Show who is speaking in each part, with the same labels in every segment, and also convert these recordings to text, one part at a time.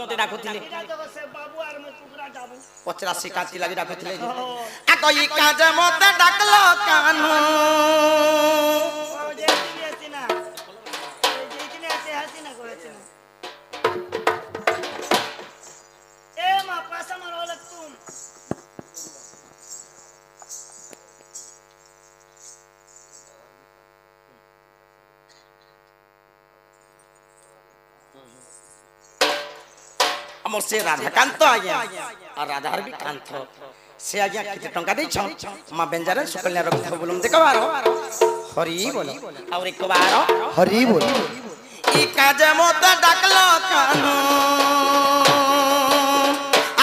Speaker 1: মতে ডাকুଥିଲେ
Speaker 2: से बाबू आर में टुकड़ा जाबू
Speaker 1: पचरासी कांति लगी डाकुଥିଲେ आ कोई काज मते डाकलो कानू
Speaker 2: जे दिने हसीना जे दिने हसीना कोहसीना ए मा पासा मारो लग तुम
Speaker 1: हमर से राधाकांत आज्ञा और राधार भी कांत से आज्ञा किते टंका दै छ मां बेंजारे सुकन्या रख बोलम देखबारो हरि बोलो और एक बार
Speaker 3: हरि बोल
Speaker 1: ई काज मत डाकलो कानू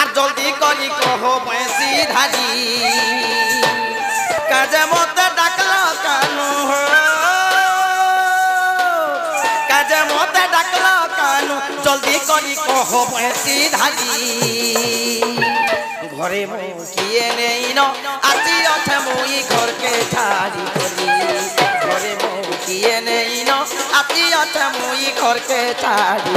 Speaker 1: आ जल्दी करी कहो पैसी धाजी काज मत डाकलो कानू काज मत डाकलो कानू जल्दी करी कहो पैसी धाजी घरे मो किए नहीं न आती अथे मुई घर के ठाड़ी करी घरे मो किए नहीं न आती अथे मुई घर के ठाड़ी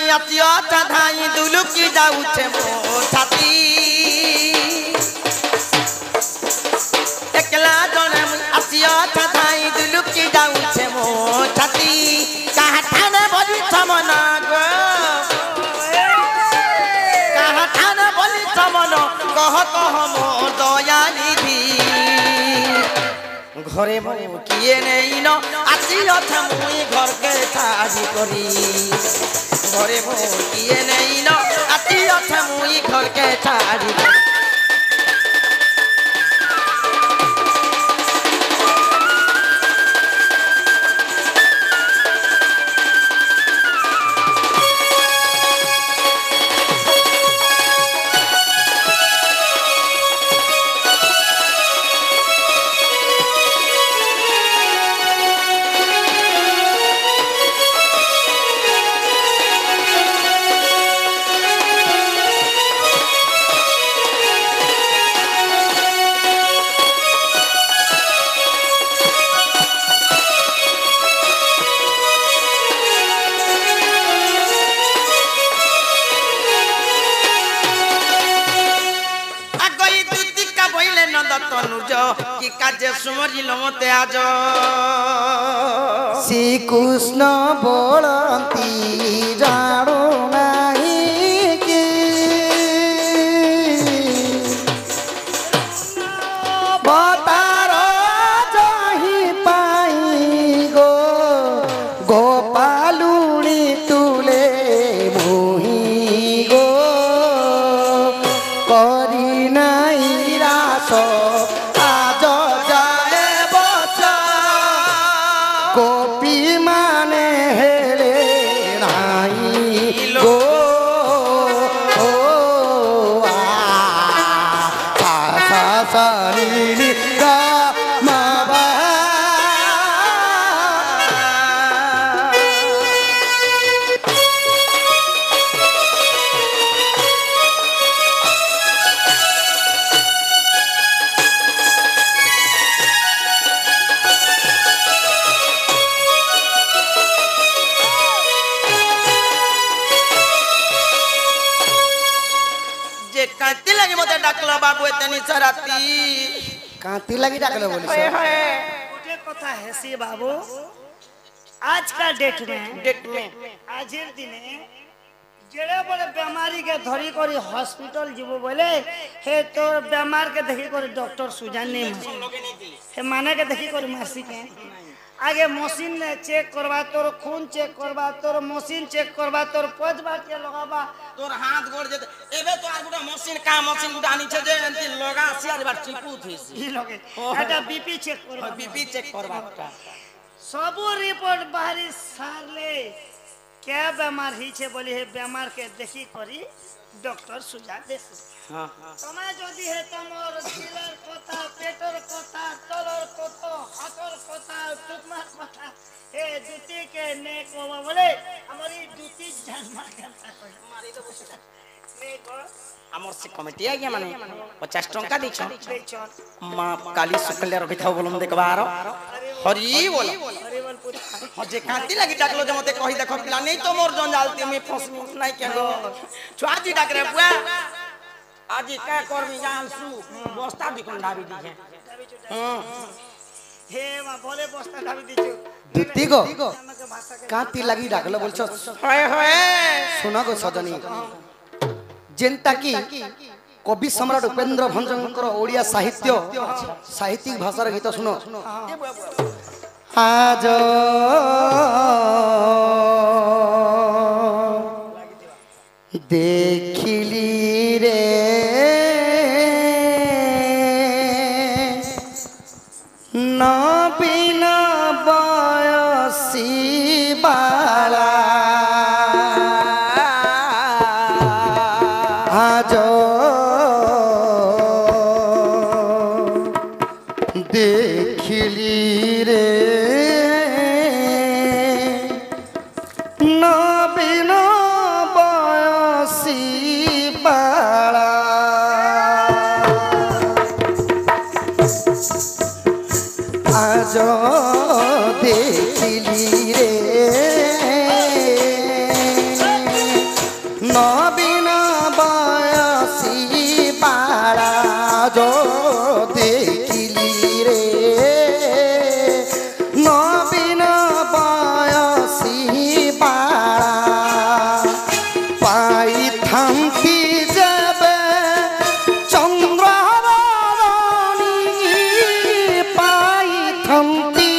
Speaker 1: धाई दुलुकी जाऊे मोर छाती एकला जने आसिया धाई दुलुकी जाऊे मोर छाती कहा ठाने बोली समन गो कहा ठाने बोली समन कह कह मोर दया निधि घरे मो किए नहीं न आसिया मुई घर के ठाड़ी करी घरे मो किए नहीं न आती अथे मुई घर के ठाड़ी कि काजे सुमरिल मते आज
Speaker 3: श्री कृष्ण बोलती जानो नहीं कि बतारो जही पाई गो गोपालुनी तुले मोही गो करी नहीं रास गोपी माने हेले नाई गो सानी गा माबा
Speaker 1: कांति लगी मते डाकलो बाबू एतनी सराती
Speaker 3: कांति लगी डाकलो बोली
Speaker 2: गोटे कथा हेसी बाबू आज का डेट में आज दिने जेड़े बड़े बीमारी के धरी करी हॉस्पिटल जीवो बोले हे तोर बीमार के देखी करी डॉक्टर सुजान नहीं हे माने के देखी करी मासी के आगे मशीन चेक करवा तोर खून चेक करवा तोर मशीन चेक करवा तोर पजबा के लगाबा
Speaker 1: तोर हाथ गोड़ जे एबे तो आगुडा मशीन का मशीन गुडा आनी छे जे अंति लगा सियार बार चिपू थेसी
Speaker 2: ई लगे एटा बीपी चेक करवा
Speaker 1: बीपी चेक करवा
Speaker 2: सब रिपोर्ट बाहरी सारले क्या बेमार ही छे बोली है बेमार के देखी करी डॉक्टर सुझा दे
Speaker 1: हाँ
Speaker 2: तुम्हें जदि है तमर दिलर কথা পেটর কথা তলর কথা হাতর কথা টুকমার কথা ए जुती के ने को बोले हमारी जुती जान मार करता मारी तो बसता ने को
Speaker 1: हमर से कमिटी आ गया माने 50 टंका दै छ
Speaker 2: बेचो
Speaker 1: मां काली शुक्लिया रखि थाओ बोलम देखबार हरि बोल
Speaker 2: अरे बोल पूछ
Speaker 1: हो जे कांती लगी डाकलो जे मते कहि देखो पिला नहीं तो मोर जन जालती में फस नहीं के छुआजी डाक रे बुआ आजी का करमी जान सु बस्ता बिकन डाबी दिखे
Speaker 2: हे मां बोले बस्ता डाबी दिछु
Speaker 3: दुती गो कांती लगी डाकलो बोलछ
Speaker 1: होए होए
Speaker 3: सुना गो सजनी जेनटा की कवि सम्राट उपेंद्र भंजकर ओडिया साहित्य साहित्यिक भाषार गीत सुनो आज देखिली रे नवीन बयसी बाला आज देखिली रे नवीन बयसी बाला आज देखिली रे नवीन बयसी बाला जो देखिली रे नवीन बयसी बाला पाई थांती जाबे चंद्ररानी पाई थांती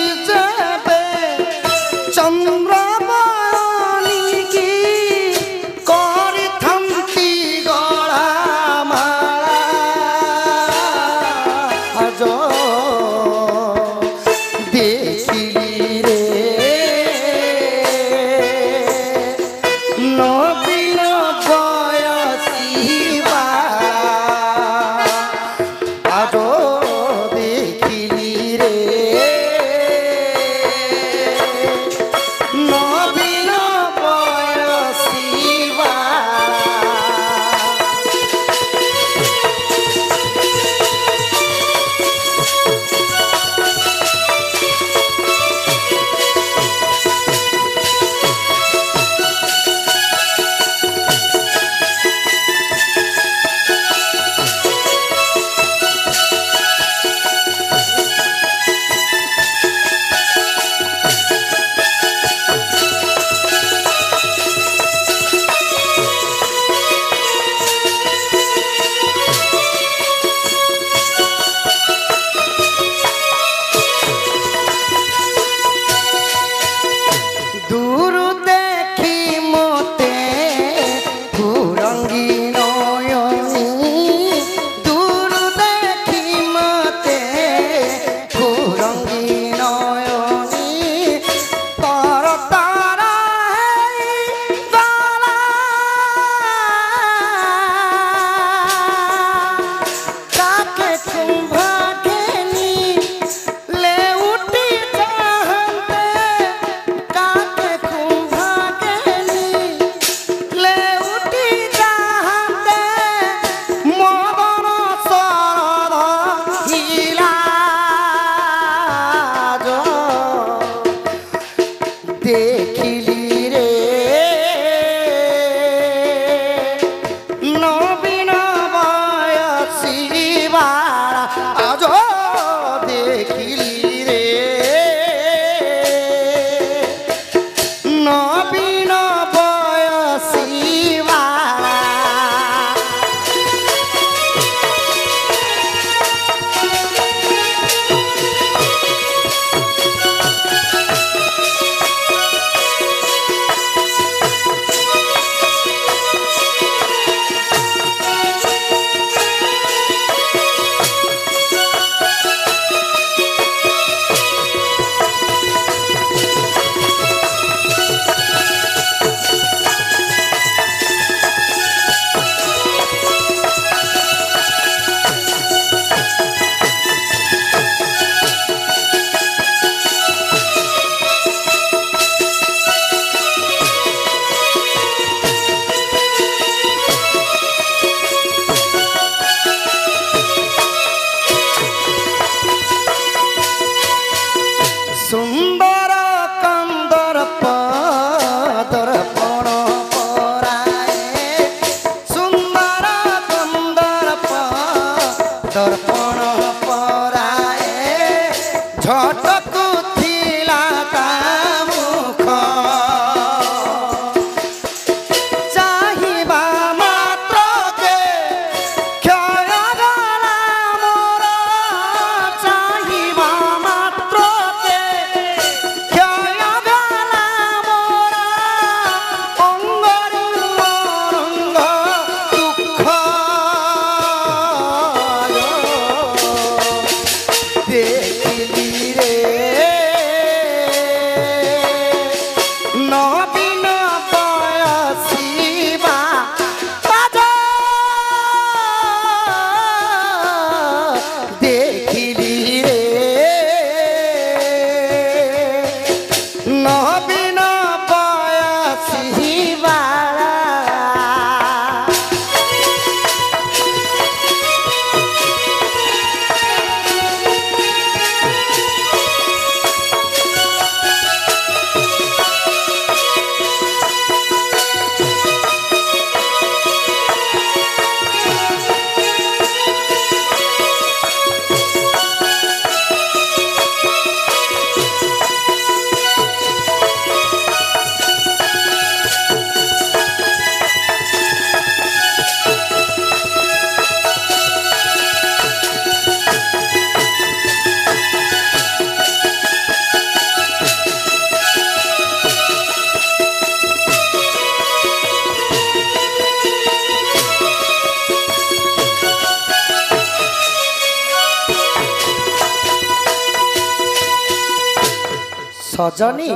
Speaker 3: सजनी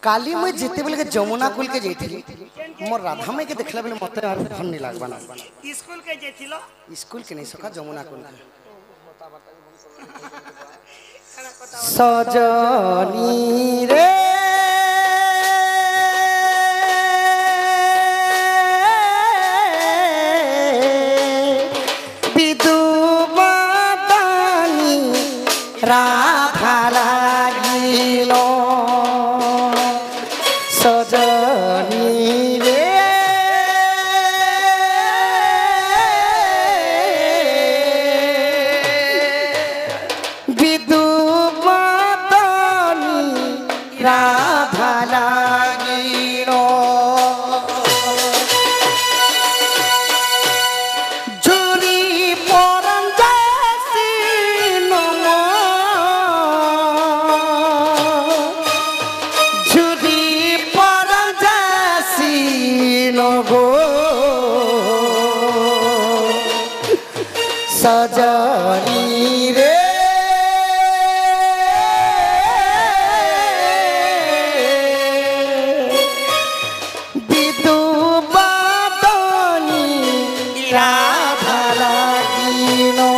Speaker 3: काली मुई जिते बेले जमुना कुल के जाइथिली मोर राधा माई के देखला बेले मते भल नहीं लागबा ना
Speaker 2: स्कूल के जेथिलो
Speaker 3: स्कूल के नहीं सका जमुना कुल के सजनी रे विदुबदानी राधा लागिलो सजनी रे विदुबदानी राधा लागिलो झुरी परम जासी नमो झुरी परम जासी नगो सजनी रे विदुबदानी राधा लागिलो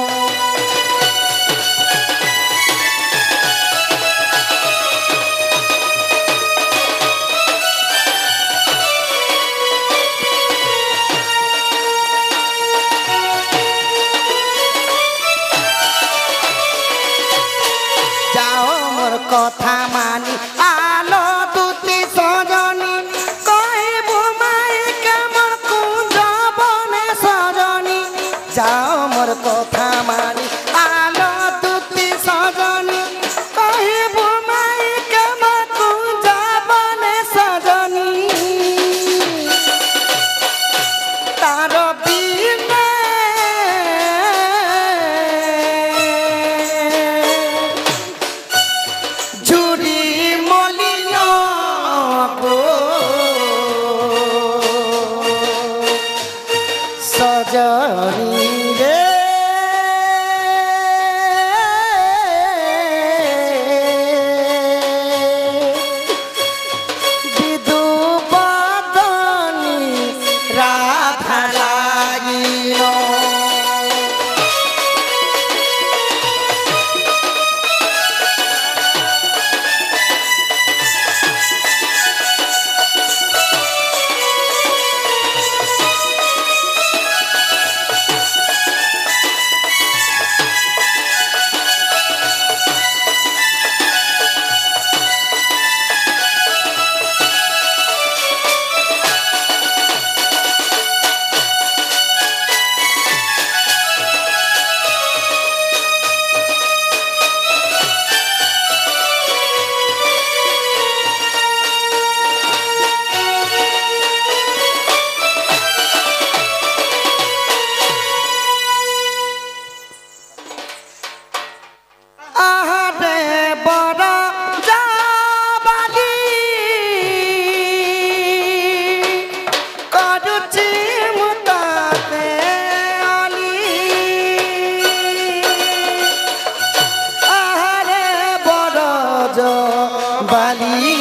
Speaker 3: जाओ मोर कथा मानी आलो दुती सजनी कहबो माई केमन कुंज बने सजनी जाओ मोर कथा मानी आलो दुती सजनी कहबो माई केमन कुंज बने सजनी तार बिना झुरी मलिया गो सजनी रे विदुबदानी राधा लागिलो आहारे बड़ा जाबाली करुची मुताते आली आहारे बड़ा जाबाली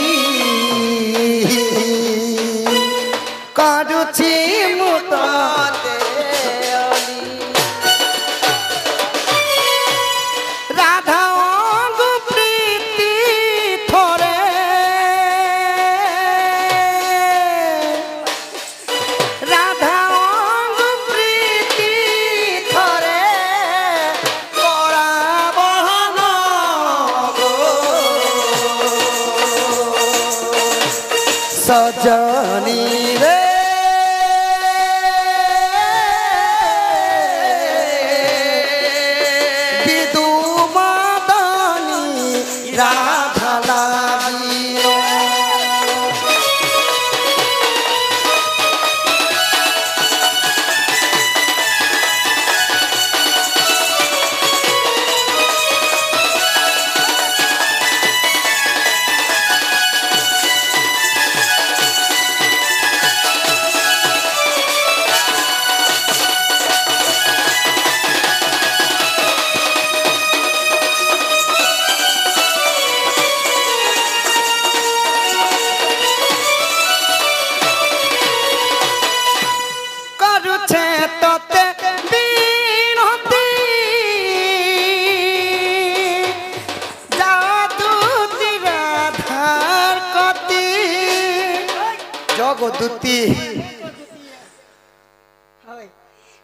Speaker 3: करुची मुताते आली राधा अंग प्रीति थोरे राधा अंग प्रीति थोरे करा बहन गो सजनी रे विदुबदानी राधा लागिलो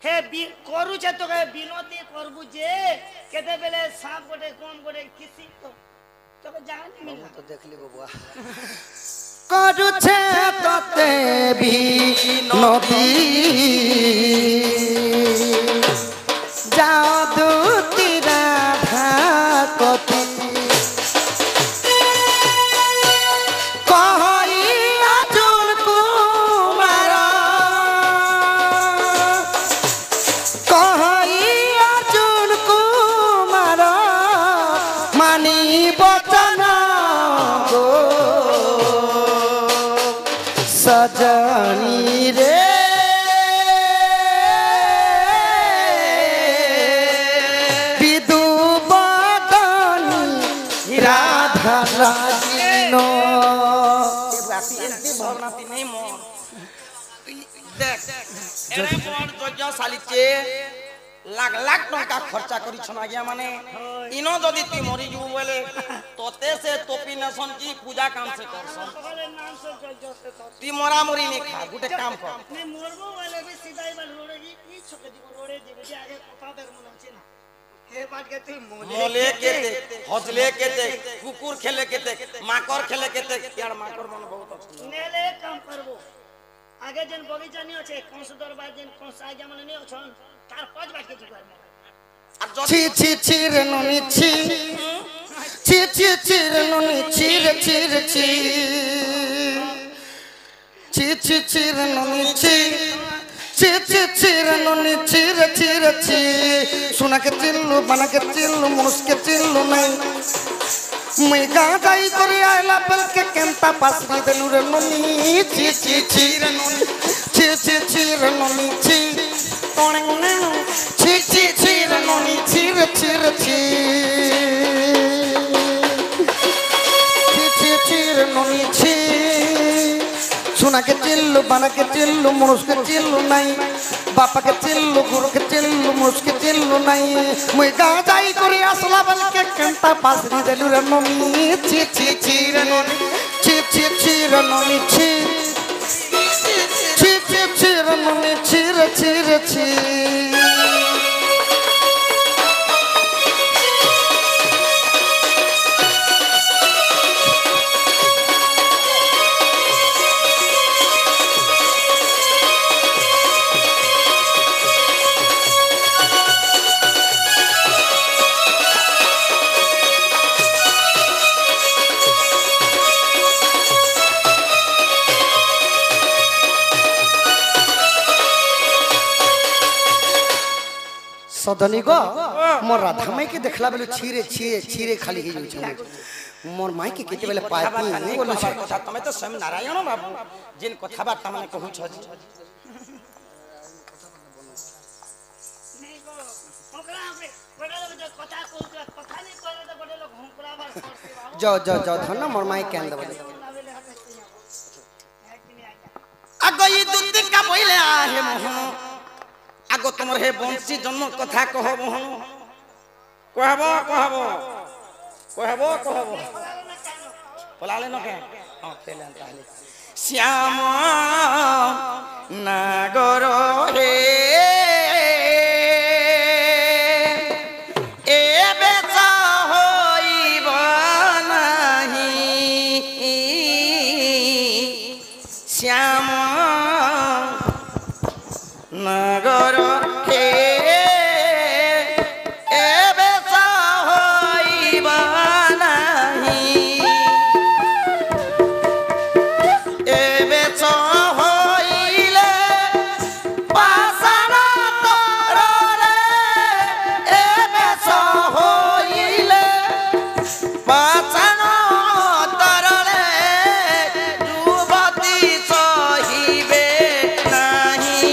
Speaker 2: हे करू छे तो बिनती करबू जे केते बेले सांप गोटे कम गोटे किसी तो जान मिल
Speaker 3: तो देख ली बबुआ करू छे तते भी नदी जादू तेरा धाकती सजनी रे विदु बदनी राधा लागिनो
Speaker 1: भवनाती नहीं मोर देख एरे मोर जोजो सालिचे लाख लाख टंका खर्चा करी छन आज्ञा माने इनो जदी तू मरी जू बोले तोते से तोपी नसन की पूजा काम से करसन
Speaker 2: नाम से जो से
Speaker 1: ती मोरा मोरी नहीं खा गुटे काम कर
Speaker 2: नहीं मोरबो वाले भी सीधा ही रोड़े ई छोके दी रोड़े दी जे आगे पता बेर मन अछि ना हे बात के तू
Speaker 1: मोले के ते हजले के ते कुकुर खेले के ते माकर खेले के ते यार माकर मन बहुत अच्छा
Speaker 2: नेले काम करबो आगे जन बगीचा नहीं अछि कौन से दरबार जन कौन सा आगे मन नहीं अछन तार पांच बात के जुगाड़ में
Speaker 3: ची ची ची रे नोनी ची ची ची ची रे नोनी ची रे ची रे ची ची ची ची रे नोनी ची ची ची ची रे नोनी ची रे ची सुना के चिल्लू बना के चिल्लू मुस के चिल्लू नहीं मैं गाई करी आइला बल के केंता पासरी देलू रे नोनी ची ची ची रे नोनी ची ची ची रे नोनी ची तोणे ची ची ची रे नोनी ची रे ची ची ची ची रे नोनी ची सुना के चिल्लू बना के चिल्लू मुस के चिल्लू नहीं बापा के चिल्लू गुरु के चिल्लू मुस के चिल्लू नहीं मैं गाई करी आसला बल के केंता पासरी देलू रे नोनी ची ची ची रे नोनी ची ची ची रे नोनी ची ची ची ची रे नोनी ची रे ची सदनी गो मोर राधा माई के देखला बेले छीरे छीरे छीरे खाली ही जाउ छै मोर माई के केते बेले पाती नहीं बोलो छै
Speaker 1: कथा तमे तो स्वयं नारायण बाबू जिन कथा बात माने कहू छ
Speaker 2: नहीं गो ओकरा पे बड़े लोग जो कथा नहीं करे तो बड़े लोग हुंकरा बार करते बाबू
Speaker 3: जो धन मोर माई के अंदर
Speaker 1: आगो ई दुति का बोले आहे मोह आगो तुमर हे बंशी जन्म कथा कहबो कहबो कहबो कहबो कहबो बोलाले न के हां खेलन ताले श्याम नागर हे ए बेचा होइब नाही श्याम नगर हे ए बेचा होइब नाही ए बेचा होइले पासना तोरे ए बेचा होइले पासना तोरे युवती सहिबे नाही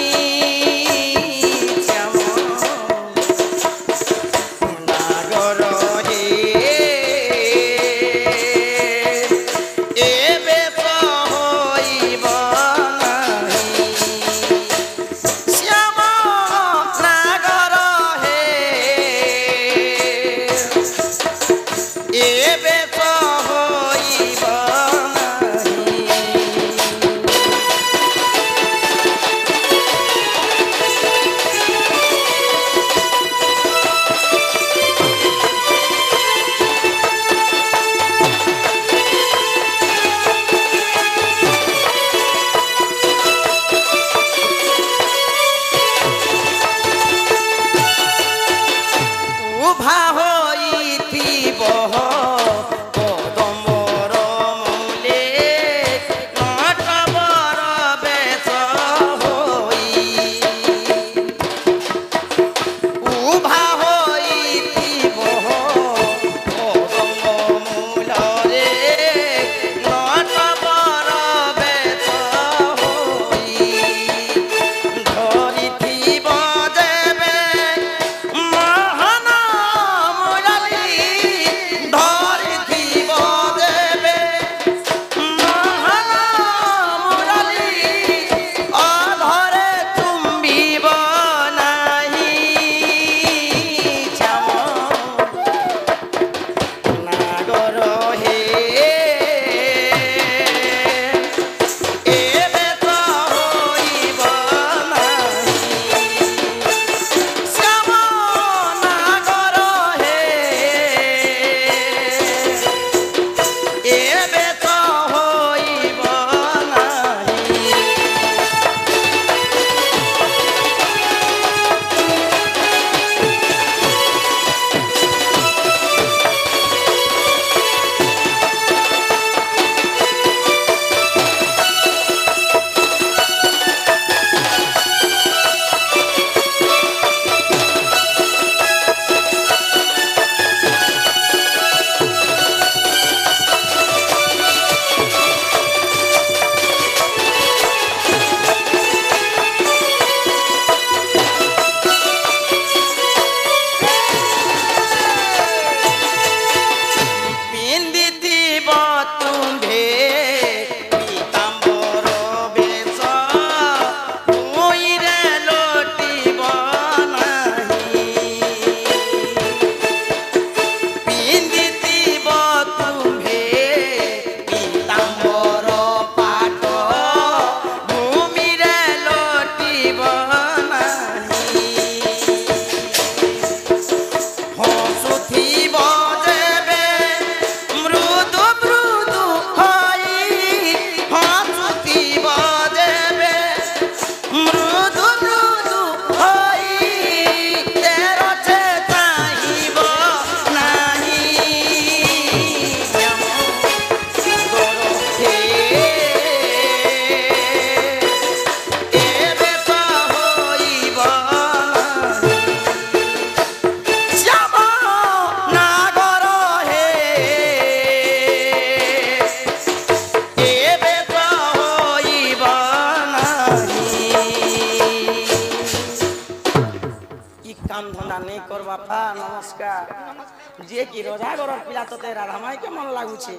Speaker 1: যে কি রোজা গরর পিলা তোতে রাধা মাইকে মন লাগুছে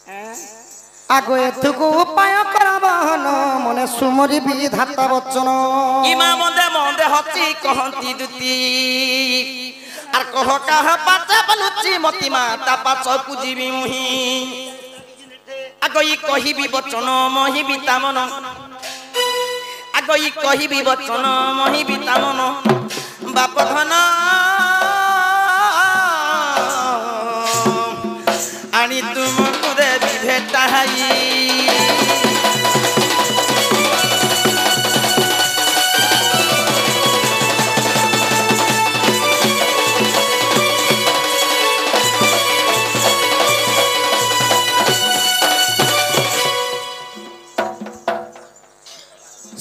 Speaker 1: হ্যাঁ
Speaker 3: আগ এতুকু উপায় করবহন মনে সুমরি বিধাতা বচন
Speaker 1: ইমা মন্দে মন্দে হচ্ছি কহন্তি দুতি আর কহ কাহ পাচা বলুচি মতি মাতা পাচ পুজিবি মুহি আগই কহিবি বচন মহিবি তামন আগই কহিবি বচন মহিবি তামন বাপ ধন আনি তুমকু দেবি ভেটাই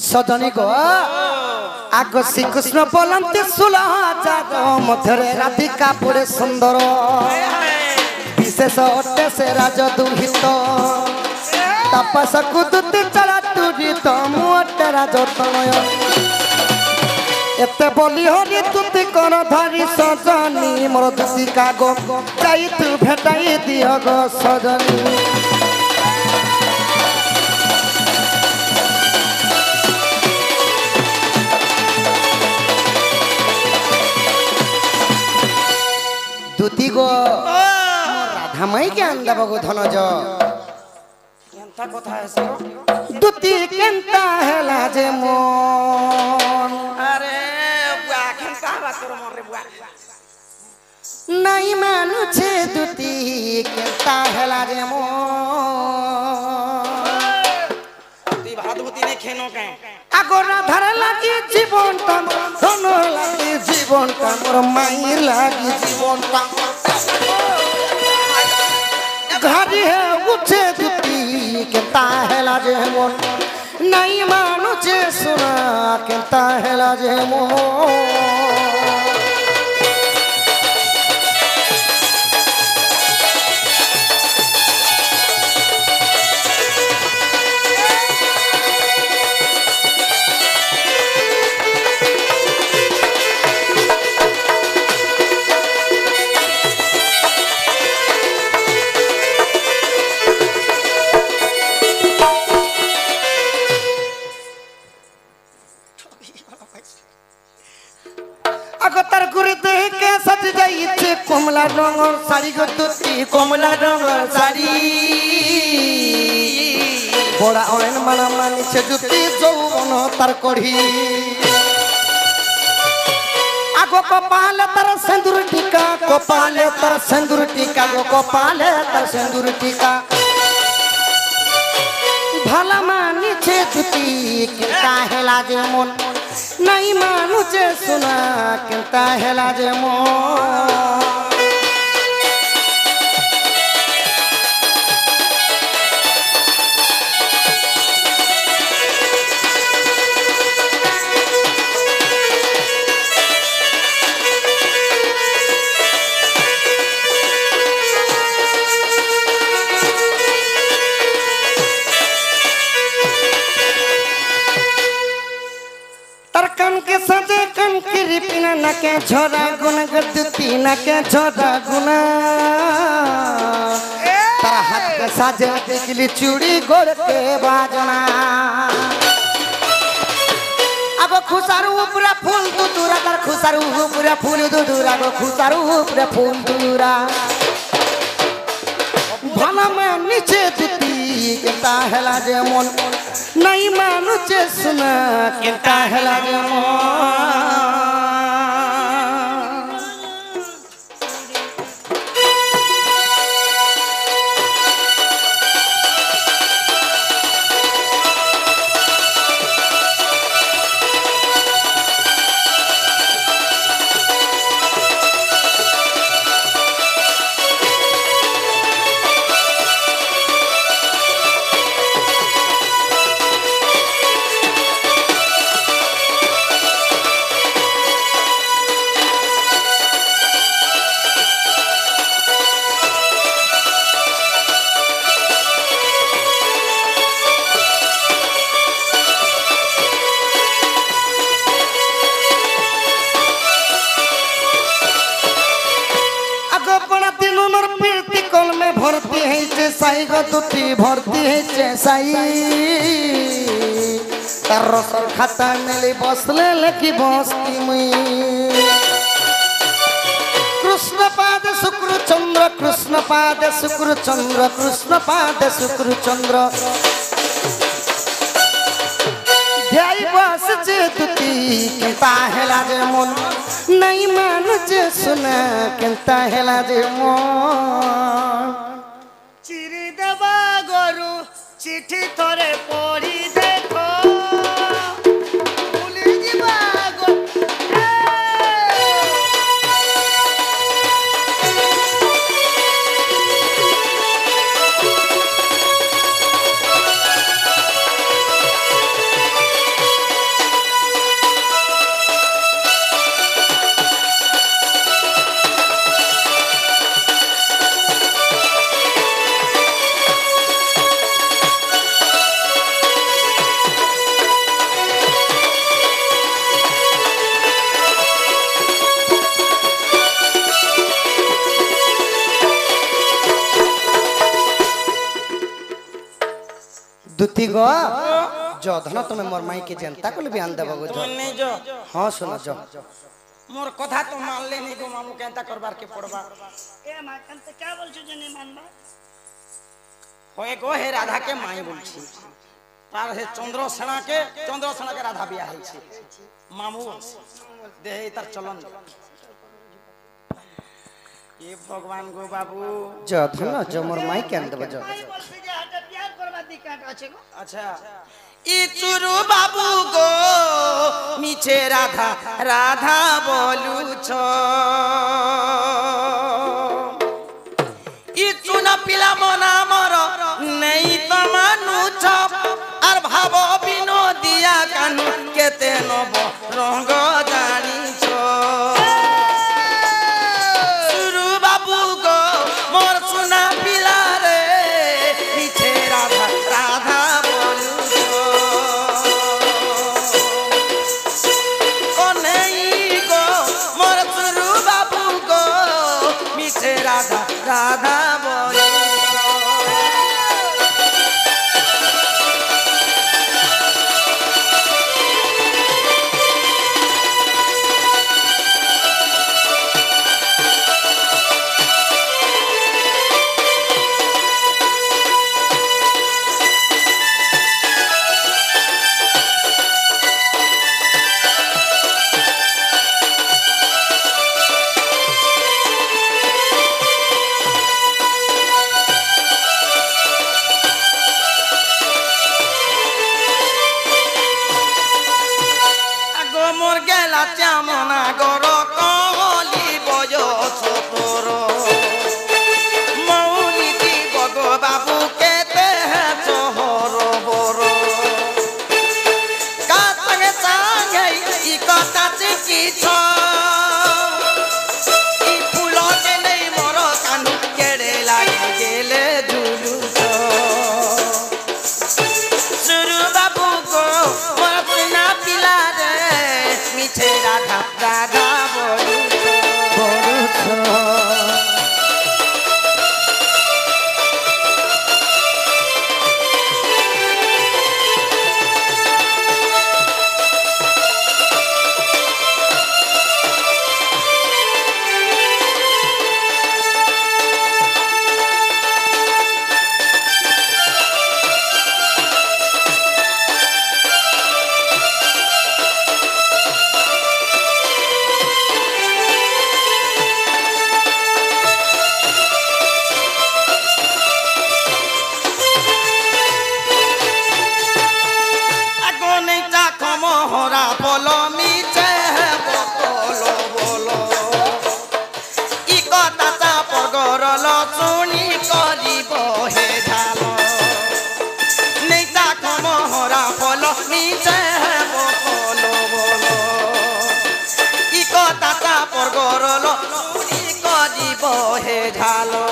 Speaker 3: সজনী গো আগ শ্রীকৃষ্ণ বলন্তি 16,000 মধ্যে রাধিকা পড়ে সুন্দর বিশেষ অটে সে রাজ দুহিত তাপস কুদুতি চলা তুরিত মুটে রাজ তনয় এতে বলি হরি তুতি কর ধরি সজনী মোর দুতিকা গো চাই তু ভেটাই দিও গো সজনী দুতি গো রাধা মাই জ্ঞান দেব গো ধনজ
Speaker 1: কেনতা কথা আছে
Speaker 3: দুতি কেনতা হেলা যে মন
Speaker 1: আরে বুয়া কেনতা বাত কর মন রে বুয়া
Speaker 3: নাই মানুছে দুতি কেনতা হেলা যে মন
Speaker 1: তুই ভাদুতি নে খেনো কে
Speaker 3: আগো রাধার লাগি জীবনটা ধন লাগি জীবনটা মোর মাইর লাগি জীবনটা ঘরে উঠে দুটি কেনতা হেলা যে মন নাই মানুছে শোনা কেনতা হেলা যে মন আগতার গুরি দেখে সাজ যাইছে কমলা রঙর শাড়ি গো দুতি কমলা রঙর শাড়ি বড়া অয়ন মানা মানিছে দুতি যৌবন তার কড়ি আগো কপালে তার সিঁদুর টিকা কপালে তার সিঁদুর টিকা গো কপালে তার সিঁদুর টিকা ভালা মানিছে দুতি কেনতা হেলা যে মন নাই মানুষে শোনা কেনতা হেলা যে মন के सजे कन की रिपिना नके झोरा गुन गदती नके झोरा गुना तारा हाथ के साजे टिकली चूड़ी गोड़ के बाजना अब खुसारू पूरा फूल दूरा कर खुसारू पूरा फूल दूरा गो खुसारू पूरा फूल दूरा भला में नीचे दिती केता हेला जे मन नहीं मानुचे सुना केता हेला जे मन दिन मोर प्रीति कल में भर्ती है साई गो दुटी भर्ती है साई तार रसर खाता मिली बसले लेकी बसती मुई कृष्ण पाद शुक्र चंद्र कृष्ण पाद शुक्र चंद्र कृष्ण पाद शुक्र चंद्र ध्याई बस जे दुती केंता हेला जे मन नहीं मान जे सुना केंता हेला जे मन
Speaker 2: चिरी देवा गरु चिठी थरे पढ़ी देखो भूली जीवा गो
Speaker 3: दुती गो जो धन तुम मोर माई के जनता को भी आन देबो गो
Speaker 1: तुम नहीं जो
Speaker 3: हां सुनो जो
Speaker 1: मोर कथा तो मान ले नहीं गो मामू केंता करबार के पड़बा
Speaker 2: ए मां कंत क्या बोलछु जे नहीं मानबा
Speaker 1: होए गो हे राधा के माई बोलछी तार हे चंद्रसेना के राधा बिया है छी मामू देहे तार चलन ये भगवान गो बाबू
Speaker 3: जो धन जो मोर माई के आन देबो जो
Speaker 2: आई बोलछि जे हटा प्यार करबा दिकाट আছে गो
Speaker 1: अच्छा ई चुरु बाबू गो मिछे राधा राधा बोलू छो ई चुना पिला मना मर नहीं तो मानु छ आर भाव विनोदिया कानु केते नब रंग जानी छो चुरु बाबू गो मोर सुना पिला रे मिछे राधा राधा बोलू छो ओ नहीं गो मोर चुरु बाबू गो मिछे राधा राधा बोलू মোর গেলা চামনা গর কলি বয়স তোর মৌনি দিব গো বাবু কেতে চহর বর কাতঙ্গে চাঙ্গে ই কথা চিকিছ ই ফুল নেই মোর কানু কেড়ে লাগে গেলে ঝুলুছ सुरु बाबू को मोर पिना पिला रे मिठे राधा राधा बोलू
Speaker 3: छो
Speaker 1: मोहरा बोलो नीचे बोलो बोलो इ कथा चाप गरल सुनी करिब हे ढालो नैता मोहरा बोलो नीचे बोलो बोलो इ कथा चाप गरल सुनी करिब हे ढालो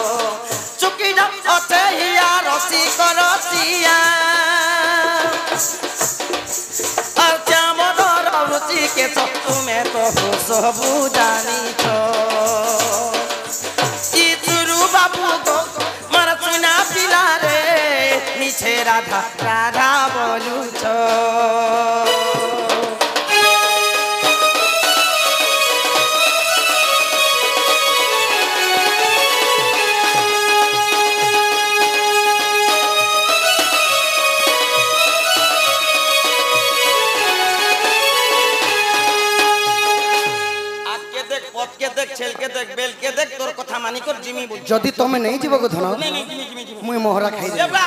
Speaker 1: चुकी अचे हिया रसी करसिया के तुम्हें तो सब जानी छो राधा राधा बोलुछ तोर कथा मानी कर जिमी बोल
Speaker 3: जदि तमे नहीं जीव को धन
Speaker 1: नहीं नहीं जिमी जिमी जिमी
Speaker 3: मुई मोहरा खाई
Speaker 1: देबा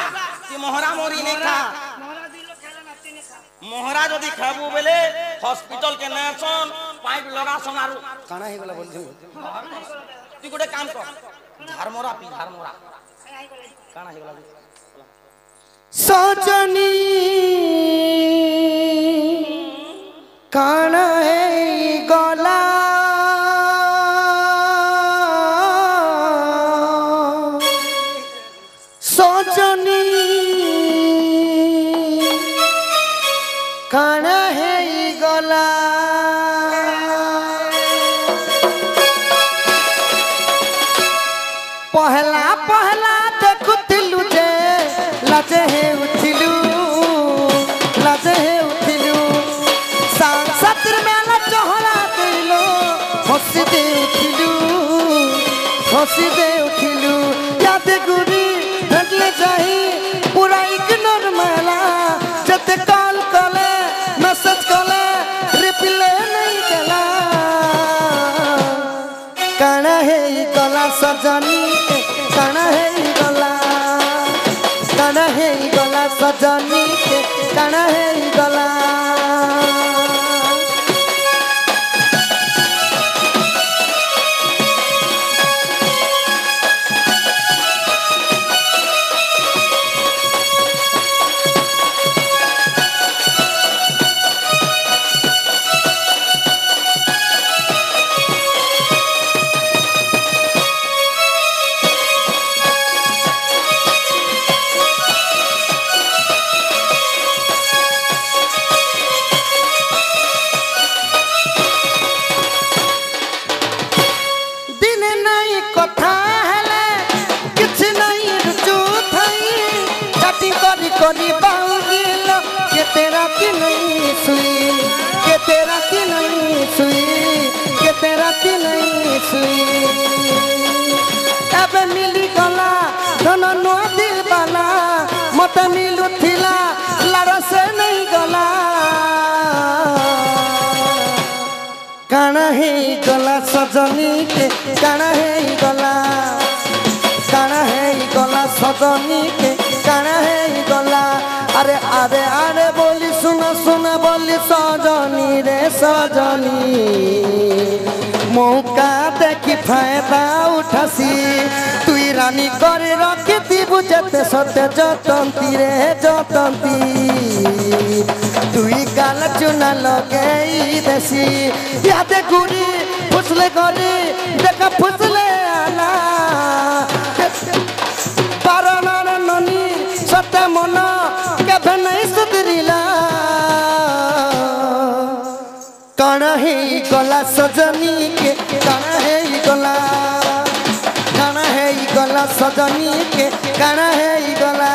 Speaker 1: ती मोहरा मोरी नहीं खा
Speaker 2: मोरा दिलो खेला नाती ने खा
Speaker 1: मोहरा जदि खाबू बेले हॉस्पिटल के नेसन पाइप लगा सोनारू
Speaker 3: काना हे गला बोल
Speaker 1: तू गोटे काम कर झारमोरा पी झारमोरा काना हे गला
Speaker 3: सजनी काना हे गला सजनी काना हे गला पहला पहला देखुथिलु जे लाजे हे उठिलु लाजे हे उठिलु सांसद मेला चहला दिलो हसी दे उठिलु हसी दे उठिलु याद गुरी धटले जाही पूरा इग्नोर मेला जते कॉल कले मैसेज कले रिप्लाई नहीं देला काना हे गला सजनी काना हे गला काना हे गला सजनी काना हे गला करी बाउगिल के तेरा की नहीं सुई के तेरा की नहीं सुई के तेरा की नहीं सुई अब मिली गला धन नो दिल बाला मत मिलु थिला लड़ से नहीं गला काना हे गला सजनी के काना हे गला काना हे गला सजनी के काना हे गला अरे अरे अरे बोली सुना सुना बोली सजनी रे सजनी मौका देखी फायदा उठासी तुई रानी करे रखती बुझते सत्य जतंती रे जतंती तुई गाल चुना लगे देसी यादे गुरी फुसले गरी देखा फुसले आला पारनार ननी सत्य मन केभे नहीं सुधरिला काना हे गला सजनी के काना हे गला काना हे गला सजनी के काना हे गला